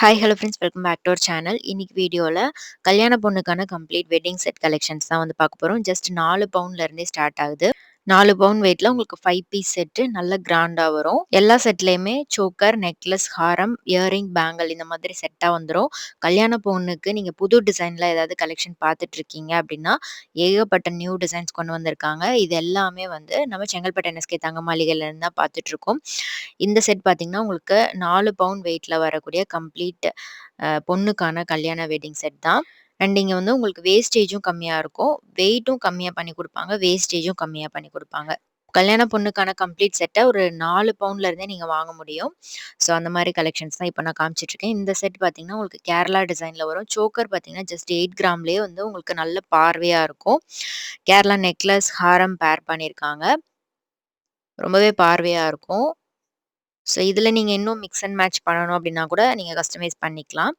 Hi hello friends welcome back to our channel. இன்னைக்கு வீடியோல கல்யாண பொண்ணுக்கான கம்ப்ளீட் வெட்டிங் செட் கலெக்ஷன்ஸ் தான் வந்து பார்க்க போறோம். ஜஸ்ட் 4 பவுண்ட்ல இருந்தே ஸ்டார்ட் ஆகுது. 4 பவுண்ட் வெயிட்ல உங்களுக்கு 5 பீஸ் செட்டு நல்ல கிராண்டா வரும். எல்லா செட்லயுமே சோக்கர், நெக்லஸ், ஹாரம், இயரிங், பேங்கிள் இந்த மாதிரி செட்டா வந்துரும். கல்யாண பொண்ணுக்கு நீங்க புது டிசைன்ல ஏதாவது கலெக்ஷன் பார்த்துட்டு இருக்கீங்க அப்படின்னா, ஏகப்பட்ட நியூ டிசைன்ஸ் கொண்டு வந்திருக்காங்க. இது எல்லாமே வந்து நம்ம செங்கல்பட்டு என்எஸ்கே தங்க மாளிகையில இருந்து தான் பார்த்துட்டு இருக்கோம். இந்த செட் பார்த்தீங்கன்னா, உங்களுக்கு 4 பவுண்ட் வெயிட்ல வரக்கூடிய கம்ப்ளீட் பொண்ணுக்கான கல்யாண வெட்டிங் செட் தான். அண்ட் இங்க வந்து உங்களுக்கு வேஸ்டேஜும் கம்மியா இருக்கும். வெயிட்டும் கம்மியா பண்ணி குடுப்பாங்க. வேஸ்டேஜும் கம்மியா பண்ணி குடுப்பாங்க. கல்யாண பொண்ணுக்கான கம்ப்ளீட் செட்ட ஒரு 4 பவுண்ட்ல இருந்தே நீங்க வாங்க முடியும். ஸோ அந்த மாரி கலெக்ஷன்ஸ் தான் இப்ப நான் காமிச்சிட்டு இருக்கேன். இந்த செட் பார்த்தீங்கன்னா, உங்களுக்கு கேரளா டிசைன்ல வரும். சோக்கர் பார்த்தீங்கன்னா, ஜஸ்ட் 8 கிராம்லயே வந்து உங்களுக்கு நல்ல பார்வையா இருக்கும். கேரளா நெக்லஸ், ஹாரம் பேர் பண்ணியிருக்காங்க. ரொம்பவே பார்வையா இருக்கும். ஸோ இதில நீங்க இன்னும் மிக்ஸ் அண்ட் மேட்ச் பண்ணணும் அப்டின்னா கூட நீங்க கஸ்டமைஸ் பண்ணிக்கலாம்.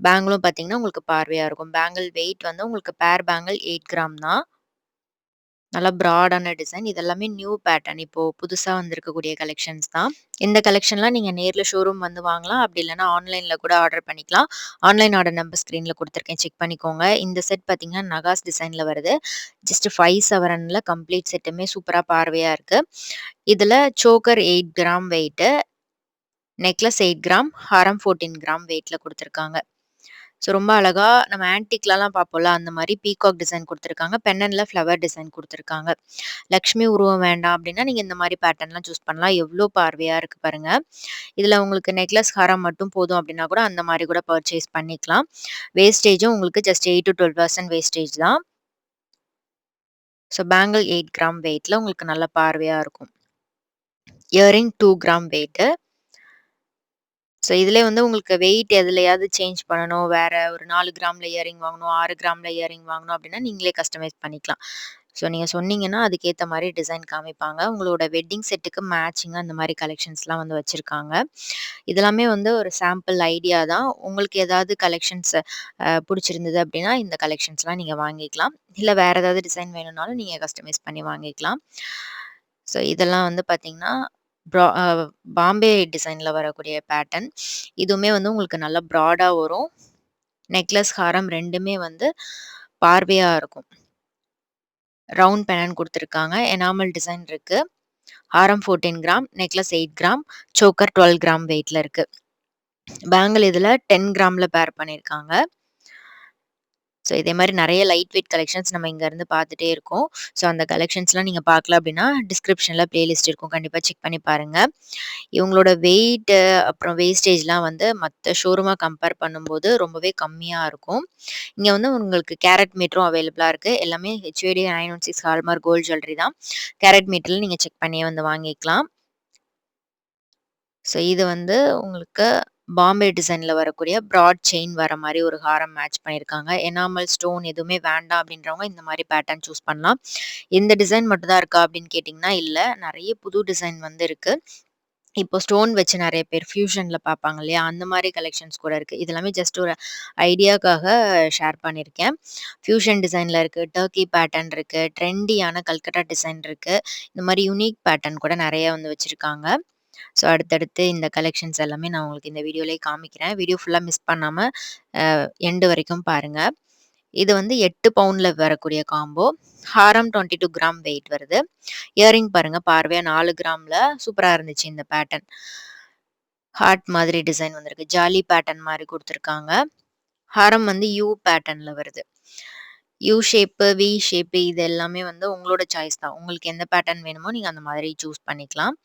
பேங்கிளும் பார்த்தீங்கன்னா, உங்களுக்கு பார்வையா இருக்கும். பேங்கிள் வெயிட் வந்து உங்களுக்கு பேர் பேங்கிள் 8 கிராம் தான். நல்லா ப்ராடான டிசைன். இது எல்லாமே நியூ பேட்டர்ன். இப்போ புதுசா வந்திருக்கக்கூடிய கலெக்ஷன்ஸ் தான். இந்த கலெக்ஷன்லாம் நீங்க நேர்ல ஷோரூம் வந்து வாங்கலாம். அப்டி இல்லன்னா ஆன்லைன்ல கூட ஆர்டர் பண்ணிக்கலாம். ஆன்லைன் ஆர்டர் நம்பர் ஸ்க்ரீன்ல குடுத்துருக்கேன். செக் பண்ணிக்கோங்க. இந்த செட் பார்த்தீங்கன்னா, நகாஸ் டிசைன்ல வருது. ஜஸ்ட் 5 சவரன்ல கம்ப்ளீட் செட்டுமே சூப்பரா பார்வையா இருக்கு. இதுல choker 8 gram wait, necklace 8 gram, ஹாரம் 14 கிராம் வெயிட்ல குடுத்துருக்காங்க. ஸோ ரொம்ப அழகா நம்ம ஆன்டிக்லலாம் பார்ப்போம்ல, அந்த மாரி பீகாக் டிசைன் குடுத்துருக்காங்க. பெண்டன்ட்ல ஃப்ளவர் டிசைன் குடுத்துருக்காங்க. லக்ஷ்மி உருவம் வேண்டாம் அப்டின்னா, நீங்க இந்த மாரி பேட்டர்ன்லாம் சூஸ் பண்ணலாம். எவ்ளோ பார்வையா இருக்கு பாருங்க. இதுல உங்களுக்கு நெக்லஸ், ஹாரம் மட்டும் போதும் அப்டின்னா கூட அந்த மாரி கூட பர்ச்சேஸ் பண்ணிக்கலாம். வேஸ்டேஜும் உங்களுக்கு ஜஸ்ட் 8-12% வேஸ்டேஜ் தான். ஸோ பேங்கிள் 8 கிராம் வெயிட்ல உங்களுக்கு நல்ல பார்வையா இருக்கும். Earring 2 gram wait. ஸோ இதிலே வந்து உங்களுக்கு வெயிட் எதுலயாவது சேஞ்ச் பண்ணணும். வேற ஒரு 4 கிராம்ல இயரிங் வாங்கணும், 6 கிராம்ல இயரிங் வாங்கணும் அப்டின்னா, நீங்களே கஸ்டமைஸ் பண்ணிக்கலாம். ஸோ நீங்க சொன்னீங்கன்னா, அதுக்கேத்த மாரி டிசைன் காமிப்பாங்க. உங்களோட வெட்டிங் செட்டுக்கு மேட்சிங்கா அந்த மாரி கலெக்ஷன்ஸ்லாம் வந்து வச்சிருக்காங்க. இதெல்லாமே வந்து ஒரு சாம்பிள் ஐடியா தான். உங்களுக்கு ஏதாவது கலெக்ஷன்ஸ் புடிச்சிருந்தது அப்டின்னா, இந்த கலெக்ஷன்ஸ்லாம் நீங்க வாங்கிக்கலாம். இல்ல வேற ஏதாவது டிசைன் வேணும்னாலும் நீங்க கஸ்டமைஸ் பண்ணி வாங்கிக்கலாம். ஸோ இதெல்லாம் வந்து பார்த்தீங்கன்னா, ப்ரா அ பாம்பே டிசைன்ல வரக்கூடிய பேட்டர்ன். இதுவுமே வந்து உங்களுக்கு நல்லா ப்ராடா வரும். நெக்லஸ், ஹாரம் 2மே வந்து பார்வையா இருக்கும். ரவுண்ட் பெனன் குடுத்துருக்காங்க. எனாமல் டிசைன் இருக்கு. ஹாரம் 14 gram, necklace 8 gram, choker 12 gram வெயிட்ல இருக்கு. பேங்கிள் இதுல 10 கிராம்ல பேர் பண்ணியிருக்காங்க. ஸோ இதே மாரி நெறைய லைட் வெயிட் கலெக்ஷன்ஸ் நம்ம இங்க இருந்து பார்த்துட்டே இருக்கோம். ஸோ அந்த கலெக்ஷன்ஸ்லாம் நீங்க பார்க்கல அப்டின்னா, டிஸ்கிரிப்ஷன்ல பிளேலிஸ்ட் இருக்கும். கண்டிப்பா செக் பண்ணி பாருங்க. இவங்களோட வெயிட்டு, அப்புறம் வேஸ்டேஜ்லாம் வந்து மத்த ஷோரூமா கம்பேர் பண்ணும்போது ரொம்பவே கம்மியா இருக்கும். இங்க வந்து உங்களுக்கு கேரட் மீட்டரும் அவைலபிளா இருக்கு. எல்லாமே HUID 916 ஹால்மார்க் கோல்ட் ஜுவல்லரி தான். கேரட் மீட்டர்ல நீங்க செக் பண்ணியே வந்து வாங்கிக்கலாம். ஸோ இது வந்து உங்களுக்கு பாம்பே டிசைன்ல வரக்கூடிய ப்ராட் செயின் வர மாரி ஒரு ஹாரம் மேட்ச் பண்ணியிருக்காங்க. எனாமல் ஸ்டோன் எதுவுமே வேண்டாம் அப்டின்றவங்க இந்த மாரி பேட்டர்ன் சூஸ் பண்ணலாம். இந்த டிசைன் மட்டும் தான் இருக்கா அப்டின்னு கேட்டீங்கன்னா, இல்ல. நெறைய புது டிசைன் வந்து இருக்கு. இப்போ ஸ்டோன் வச்சு நெறைய பேர் ஃபியூஷன்ல பார்ப்பாங்க இல்லையா? அந்த மாரி கலெக்ஷன்ஸ் கூட இருக்கு. இது எல்லாமே ஜஸ்ட் ஒரு ஐடியாக்காக ஷேர் பண்ணியிருக்கேன். ஃபியூஷன் டிசைன்ல இருக்கு, டர்க்கி பேட்டர்ன் இருக்கு, ட்ரெண்டியான கல்கட்டா டிசைன் இருக்கு. இந்த மாரி யூனிக் பேட்டர்ன் கூட நெறைய வந்து வச்சிருக்காங்க. ஸோ அடுத்தடுத்து இந்த கலெக்ஷன்ஸ் எல்லாமே நான் உங்களுக்கு இந்த வீடியோலயே காமிக்கிறேன். வீடியோ ஃபுல்லா மிஸ் பண்ணாம எண்ட் வரைக்கும் பாருங்க. இது வந்து 8 பவுண்ட்ல வரக்கூடிய காம்போ. ஹாரம் 22 கிராம் வெயிட் வருது. இயரிங் பாருங்க பார்வையா 4 கிராம்ல சூப்பரா இருந்துச்சு இந்த பேட்டர்ன். ஹார்ட் மாதிரி டிசைன் வந்திருக்கு. ஜாலி பேட்டர்ன் மாரி குடுத்துருக்காங்க. ஹாரம் வந்து யூ பேட்டர்ன்ல வருது. யூ ஷேப்பு, வி ஷேப்பு இது எல்லாமே வந்து உங்களோட சாய்ஸ் தான். உங்களுக்கு எந்த பேட்டர்ன் வேணுமோ நீங்க அந்த மாதிரி சூஸ் பண்ணிக்கலாம்.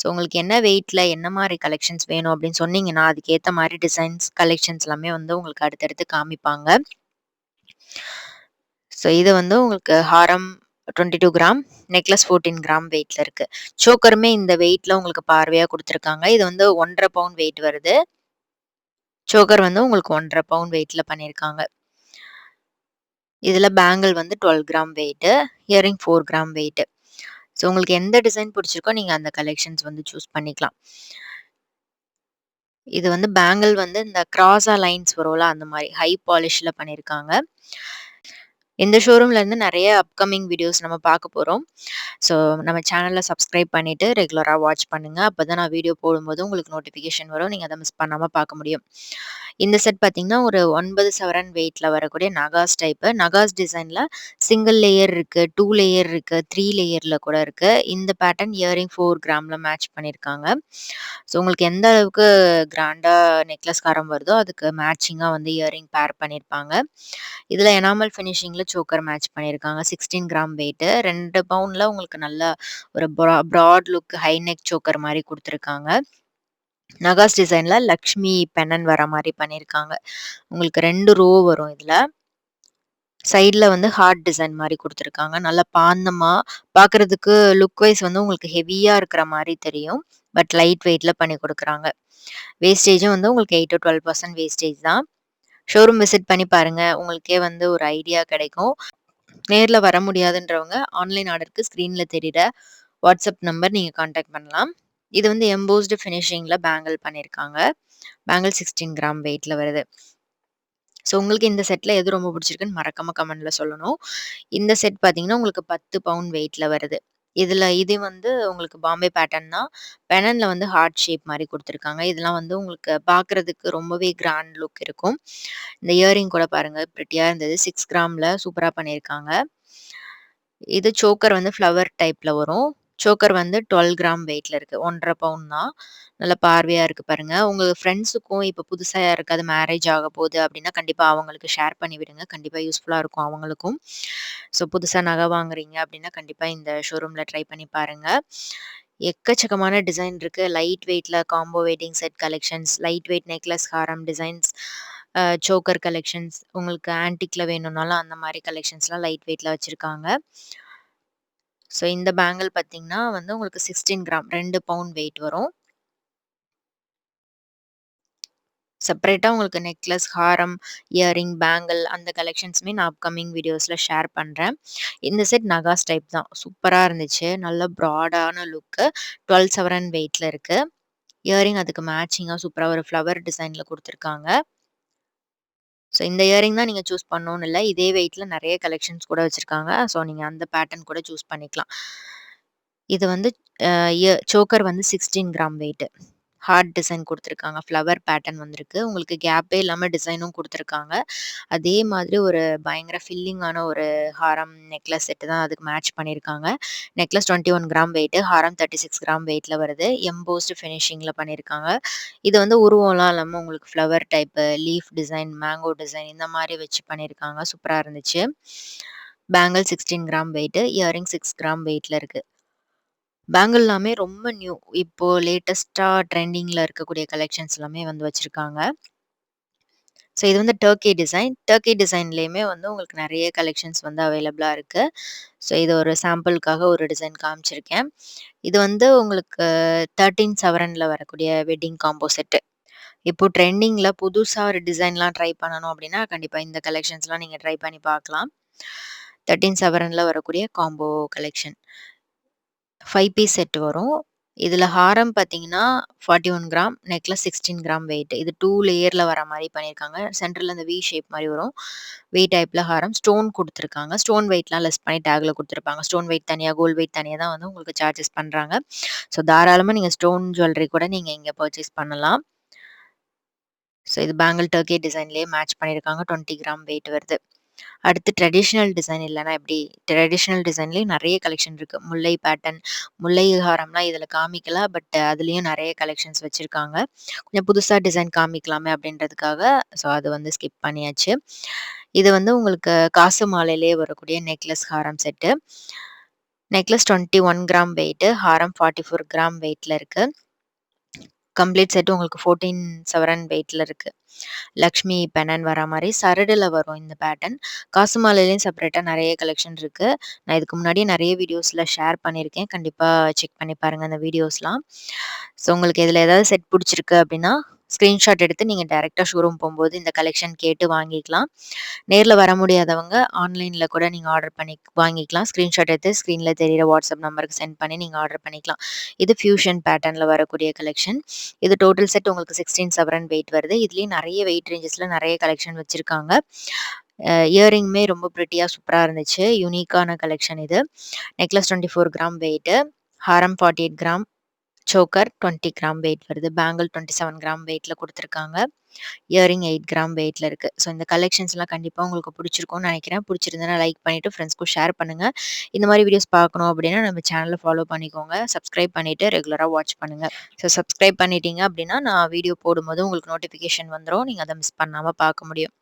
ஸோ உங்களுக்கு என்ன வெயிட்ல என்ன மாரி கலெக்ஷன்ஸ் வேணும் அப்படின்னு சொன்னீங்கன்னா, அதுக்கேத்த மாரி டிசைன்ஸ், கலெக்ஷன்ஸ் எல்லாமே வந்து உங்களுக்கு அடுத்தடுத்து காமிப்பாங்க. ஸோ இது வந்து உங்களுக்கு ஹாரம் 22 கிராம், நெக்லஸ் 14 கிராம் வெயிட்ல இருக்கு. சோக்கருமே இந்த வெயிட்ல உங்களுக்கு பார்வையா குடுத்துருக்காங்க. இது வந்து 1 1/2 பவுண்ட் வெயிட் வருது. சோக்கர் வந்து உங்களுக்கு 1 1/2 பவுண்ட் வெயிட்ல பண்ணியிருக்காங்க. இதுல பேங்கிள் வந்து 12 gram weight, earring 4 gram weight. So உங்களுக்கு எந்த டிசைன் பிடிச்சிருக்கோ நீங்க அந்த கலெக்ஷன்ஸ் வந்து சூஸ் பண்ணிக்கலாம். இது வந்து பேங்கிள் வந்து இந்த கிராஸா லைன்ஸ் வரும்ல அந்த மாரி ஹை பாலிஷ்ல பண்ணியிருக்காங்க. இந்த ஷோரூம்ல இருந்து நெறைய அப்கமிங் வீடியோஸ் நம்ம பார்க்க போறோம். ஸோ நம்ம சேனல சப்ஸ்கிரைப் பண்ணிட்டு ரெகுலரா வாட்ச் பண்ணுங்க. அப்பதான் நான் வீடியோ போடும்போது உங்களுக்கு நோட்டிஃபிகேஷன் வரும். நீங்க அத மிஸ் பண்ணாம பார்க்க முடியும். இந்த செட் பார்த்தீங்கன்னா, ஒரு 9 சவரன் வெயிட்ல வரக்கூடிய நகாஸ் டைப்பு. நகாஸ் டிசைன்ல சிங்கிள் லேயர் இருக்கு, 2 லேயர் இருக்கு, 3 லேயர்ல கூட இருக்கு. இந்த பேட்டர்ன் இயரிங் 4 கிராம்ல மேட்ச் பண்ணியிருக்காங்க. ஸோ உங்களுக்கு எந்த அளவுக்கு கிராண்டா நெக்லஸ் ஹாரம் வருதோ, அதுக்கு மேட்சிங்கா வந்து இயரிங் பேர் பண்ணியிருப்பாங்க. இதுல எனாமல் ஃபினிஷிங்ல சோக்கர் மேட்ச் பண்ணியிருக்காங்க. 16 கிராம் வெயிட்டு. 2 பவுன்ல உங்களுக்கு நல்லா ஒரு broad look high neck choker மாரி குடுத்துருக்காங்க. நகாஸ் டிசைன்ல லக்ஷ்மி பென்னன் வர மாரி பண்ணியிருக்காங்க. உங்களுக்கு 2 ரோ வரும் இதுல. சைட்ல வந்து ஹார்ட் டிசைன் மாரி குடுத்துருக்காங்க. நல்லா பாந்தமா பார்க்கறதுக்கு லுக் வைஸ் வந்து உங்களுக்கு ஹெவியா இருக்கிற மாரி தெரியும். பட் லைட் வெயிட்ல பண்ணி குடுக்குறாங்க. வேஸ்டேஜும் வந்து உங்களுக்கு 8 to 12% வேஸ்டேஜ் தான். ஷோரூம் விசிட் பண்ணி பாருங்க. உங்களுக்கே வந்து ஒரு ஐடியா கிடைக்கும். நேர்ல வர முடியாதுன்றவங்க ஆன்லைன் ஆர்டருக்கு ஸ்க்ரீன்ல தெரியிற வாட்ஸ்அப் நம்பர் நீங்க கான்டாக்ட் பண்ணலாம். இது வந்து எம்போஸ்டு ஃபினிஷிங்ல பேங்கிள் பண்ணியிருக்காங்க. பேங்கிள் 16 கிராம் வெயிட்ல வருது. ஸோ உங்களுக்கு இந்த செட்ல எது ரொம்ப பிடிச்சிருக்குன்னு மறக்காம கமெண்ட்ல சொல்லணும். இந்த செட் பார்த்தீங்கன்னா, உங்களுக்கு 10 பவுண்ட் வெயிட்ல வருது. இது வந்து உங்களுக்கு பாம்பே பேட்டர்ன் தான். பெனன்ல வந்து ஹார்ட் ஷேப் மாரி குடுத்துருக்காங்க. இதெல்லாம் வந்து உங்களுக்கு பார்க்கறதுக்கு ரொம்பவே கிராண்ட் லுக் இருக்கும். இந்த இயரிங் கூட பாருங்க பிரிட்டியா இருந்தது. 6 கிராம்ல சூப்பரா பண்ணியிருக்காங்க. இது சோக்கர் வந்து ஃப்ளவர் டைப்ல வரும். சோக்கர் வந்து 12 கிராம் வெயிட்ல இருக்கு. 1 1/2 பவுண்ட் தான். நல்ல பார்வையா இருக்கு பாருங்க. உங்க ஃப்ரெண்ட்ஸுக்கும் இப்ப புதுசா யாருக்காவது மேரேஜ் ஆகப்போகுது அப்டின்னா, கண்டிப்பா அவங்களுக்கு ஷேர் பண்ணி விடுங்க. கண்டிப்பா யூஸ்ஃபுல்லா இருக்கும் அவங்களுக்கும். ஸோ புதுசா நகை வாங்குறீங்க அப்டின்னா, கண்டிப்பா இந்த ஷோரூம்ல ட்ரை பண்ணி பாருங்க. எக்கச்சக்கமான டிசைன் இருக்கு. லைட் வெயிட்ல combo wedding set collections, light weight necklace ஹாரம் டிசைன்ஸ், சோக்கர் கலெக்ஷன்ஸ், உங்களுக்கு ஆன்டிக்ல வேணும்னாலும் அந்த மாரி கலெக்ஷன்ஸ்லாம் லைட் வெயிட்ல வச்சிருக்காங்க. ஸோ இந்த பேங்கிள் பார்த்தீங்கன்னா வந்து உங்களுக்கு 16 கிராம் 2 பவுண்ட் வெயிட் வரும். செப்பரேட்டா உங்களுக்கு நெக்லஸ், ஹாரம், இயரிங், பேங்கிள் அந்த கலெக்ஷன்ஸுமே நான் அப்கமிங் வீடியோஸ்ல ஷேர் பண்றேன். இந்த செட் நகாஸ் டைப் தான். சூப்பரா இருந்துச்சு. நல்ல ப்ராடான லுக்கு. 12 சவரன் வெயிட்ல இருக்கு. இயரிங் அதுக்கு மேட்சிங்கா சூப்பரா ஒரு ஃப்ளவர் டிசைன்ல குடுத்துருக்காங்க. ஸோ இந்த இயரிங் தான் நீங்க சூஸ் பண்ணணும்னு இல்ல. இதே வெயிட்ல நெறைய கலெக்ஷன்ஸ் கூட வச்சிருக்காங்க. ஸோ நீங்க அந்த பேட்டர்ன் கூட சூஸ் பண்ணிக்கலாம். இது வந்து அ சோக்கர் வந்து 16 கிராம் வெயிட். ஹார்ட் டிசைன் குடுத்துருக்காங்க. ஃப்ளவர் பேட்டர்ன் வந்திருக்கு. உங்களுக்கு கேப்பே இல்லாம டிசைனும் குடுத்துருக்காங்க. அதே மாதிரி ஒரு பயங்கர ஃபில்லிங்கான ஒரு ஹாரம் நெக்லஸ் செட் தான் அதுக்கு மேட்ச் பண்ணியிருக்காங்க. நெக்லஸ் 21 கிராம் வெயிட், ஹாரம் 36 கிராம் வெயிட்ல வருது. எம்போஸ்டு ஃபினிஷிங்ல பண்ணியிருக்காங்க. இது வந்து உருவம்லாம் இல்லாம உங்களுக்கு flower type, leaf design, mango design இந்த மாரி வச்சு பண்ணியிருக்காங்க. சூப்பரா இருந்துச்சு. Bangle 16 gram weight, earring 6 gram வெயிட்ல இருக்கு. பேங்கிள் எல்லாமே ரொம்ப நியூ. இப்போ லேட்டஸ்ட்டா ட்ரெண்டிங்ல இருக்கக்கூடிய கலெக்ஷன்ஸ் எல்லாமே வந்து வச்சிருக்காங்க. ஸோ இது வந்து டர்க்கி டிசைன். டர்க்கி டிசைன்லயுமே வந்து உங்களுக்கு நெறைய கலெக்ஷன்ஸ் வந்து அவைலபிளா இருக்கு. ஸோ இது ஒரு சாம்பிளுக்காக ஒரு டிசைன் காமிச்சிருக்கேன். இது வந்து உங்களுக்கு 13 சவரன்ல வரக்கூடிய வெட்டிங் காம்போ செட்டு. இப்போ ட்ரெண்டிங்ல புதுசா ஒரு டிசைன்லாம் ட்ரை பண்ணணும் அப்டின்னா, கண்டிப்பா இந்த கலெக்ஷன்ஸ்லாம் நீங்க ட்ரை பண்ணி பார்க்கலாம். 13 சவரன்ல வரக்கூடிய காம்போ கலெக்ஷன். 5 பீஸ் செட் வரும். இதுல ஹாரம் பார்த்தீங்கன்னா, 41 கிராம், நெக்லஸ் 16 கிராம் வெயிட். இது 2 லேயர்ல வர மாரி பண்ணியிருக்காங்க. சென்டர்ல இந்த வி ஷேப் மாரி வரும். வி டைப்ல ஹாரம். ஸ்டோன் குடுத்துருக்காங்க. ஸ்டோன் வெயிட்லாம் லெஸ் பண்ணி டேக்ல குடுத்துருப்பாங்க. ஸ்டோன் வெயிட் தனியா, கோல்ட் வெயிட் தனியா தான் வந்து உங்களுக்கு சார்ஜஸ் பண்றாங்க. ஸோ தாராளமா நீங்க ஸ்டோன் ஜுவல்லரி கூட நீங்க இங்க பர்ச்சேஸ் பண்ணலாம். ஸோ இது பேங்கிள் டர்க்கி டிசைன்லயே மேட்ச் பண்ணியிருக்காங்க. 20 கிராம் வெயிட் வருது. அடுத்து ட்ரெடிஷனல் டிசைன் இல்லன்னா எப்படி? ட்ரெடிஷனல் டிசைன்லயும் நெறைய கலெக்ஷன் இருக்கு. முல்லை பேட்டர்ன், முல்லை ஹாரம்லாம் இதுல காமிக்கல. பட் அதுலயும் நெறைய கலெக்ஷன்ஸ் வச்சிருக்காங்க. கொஞ்சம் புதுசா டிசைன் காமிக்கலாமே அப்படின்றதுக்காக, ஸோ அது வந்து ஸ்கிப் பண்ணியாச்சு. இது வந்து உங்களுக்கு காசு மாலையிலேயே வரக்கூடிய நெக்லஸ் ஹாரம் செட்டு. நெக்லஸ் 21 கிராம் வெயிட், ஹாரம் 44 கிராம் வெயிட்ல இருக்கு. கம்ப்ளீட் செட் உங்களுக்கு 14 சவரன் வெயிட்ல இருக்கு. லக்ஷ்மி பெனன் வரா மாரி சரடுல வரும் இந்த பேட்டர்ன். காசு மாலையிலயும் செப்பரேட்டா நெறைய கலெக்ஷன் இருக்கு. நான் இதுக்கு முன்னாடியே நெறைய வீடியோஸ்ல ஷேர் பண்ணியிருக்கேன். கண்டிப்பா செக் பண்ணி பாருங்க அந்த வீடியோஸ்லாம். ஸோ உங்களுக்கு இதுல ஏதாவது செட் புடிச்சிருக்கு அப்டின்னா, ஸ்க்ரீன்ஷாட் எடுத்து நீங்க டைரக்ட்டா ஷோரூம் போம்போது இந்த கலெக்ஷன் கேட்டு வாங்கிக்கலாம். நேர்ல வர முடியாதவங்க ஆன்லைன்ல கூட நீங்க ஆர்டர் பண்ணி வாங்கிக்கலாம். ஸ்க்ரீன்ஷாட் எடுத்து ஸ்க்ரீன்ல தெரியிற வாட்ஸ்அப் நம்பருக்கு சென்ட் பண்ணி நீங்க ஆர்டர் பண்ணிக்கலாம். இது ஃபியூஷன் பேட்டர்ன்ல வரக்கூடிய கலெக்ஷன். இது டோட்டல் செட் உங்களுக்கு 16 சவரன் வெயிட் வருது. இதுலயே நெறைய வெயிட் ரேஞ்சஸ்ல நெறைய கலெக்ஷன் வச்சிருக்காங்க. இயரிங்குமே ரொம்ப பிரிட்டியா சூப்பரா இருந்துச்சு. யூனிக்கான கலெக்ஷன் இது. Necklace 24 gram weight. ஹாரம் 48 கிராம். சோக்கர் 20 கிராம் வெயிட் வருது. பேங்கிள் 27 கிராம் வெயிட்ல குடுத்துருக்காங்க. இயரிங் 8 கிராம் வெயிட்ல இருக்கு. ஸோ இந்த கலெக்ஷன்ஸ்லாம் கண்டிப்பா உங்களுக்கு புடிச்சிருக்கும்னு நெனைக்கிறேன். புடிச்சிருந்ததுனா லைக் பண்ணிட்டு ஃப்ரெண்ட்ஸ்க்கும் ஷேர் பண்ணுங்க. இந்த மாரி வீடியோஸ் பார்க்கணும் அப்டின்னா நம்ம சேனல ஃபாலோ பண்ணிக்கோங்க. சப்ஸ்கிரைப் பண்ணிட்டு ரெகுலரா வாட்ச் பண்ணுங்க. ஸோ சப்ஸ்கிரைப் பண்ணிட்டீங்க அப்டின்னா நான் வீடியோ போடும்போது உங்களுக்கு நோட்டிஃபிகேஷன் வந்துரும். நீங்க அத மிஸ் பண்ணாம பார்க்க முடியும்.